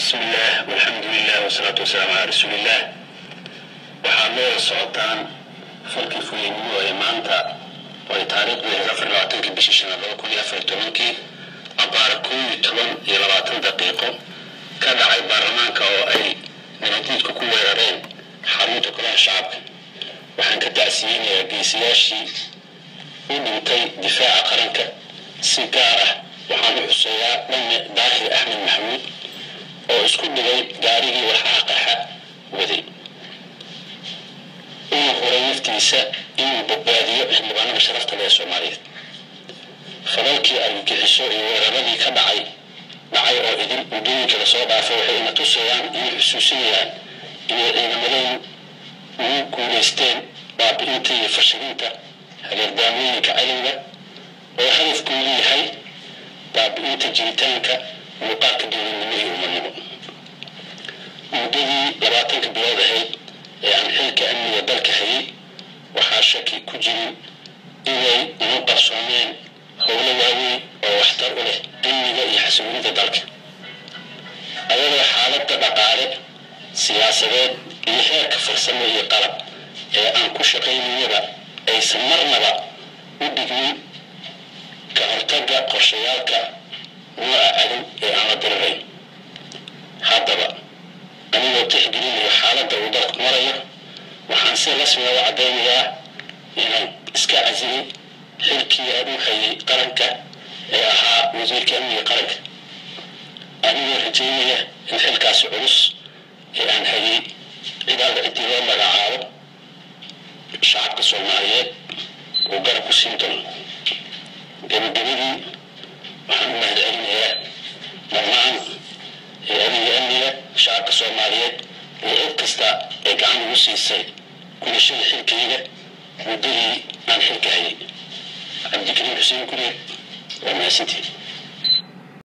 بسم الله والحمد لله والصلاة والسلام على رسول الله. وحامل السلطان فلكي فلينيو يا مانتا ويتاريخ بهذا الوقت بشيشنا لو كل يفرتونكي أباركوي تمن يلواتن دقيقة كذا عي برلمانك أو أي نمديد كوكو ويرين حرمت كل الشعب وحن كتأسيين يا جيسياشي ودمتي دفاع قرنك سيجارة وحامل حسيا من داخل أحمد محمود oo isku dhigay gaarigii waxaa qaxa waday inuu horay naftiisa inuu badbaadiyo xildhibaanada sharafta leh ee Soomaaliyeed fadalkii argagixiso iyo weeraradii ka dhacay oo idin udooyinka la soo dhaafay waxay ina tusayaan inay xusuusinayaan inay ciidamadan ugu guuleysteen baabi'inta iyo fashilinta hagardaamooyinka cadowga oo hadafkoodu yahay baabi'inta jiritaanka muuqaalka dowladnimada iyo umadnimo muddadii 20 bilood ahayd ee aan xilka amniga dalka hayay waxaa shaki ku jirin inay ugu qarsoomeen howlo waaweyn oo waxtar u leh amniga iyo xasiloonida dalka ayadoo xaaladda dhaqaale siyaasadeed iyo heerka farsamo iyo qalab ee aan ku shaqaynayaba aysan marnaba u dhigmin ka hortagga qorshayaalka وأعلم على ضررين هذا أنا تحقيقي حالة وضغط مرية وحنصير رسمي وعدانية يعني إسكا عزيزي حركي أروحي قرنك ها وزير كأمني قرنك أنا رجيمية الحلقة سعوس عن هاي إذا الاتفاق مع شعب الصوماليات وقرب السنتون جميل محمد أمنية مرمان هذه أمنية شعب الصوماليات وإبقستا إقعان وسيسي كل شيء حلقية ودري عن حلقة هي عبد الكريم حسين كريم وما سنتي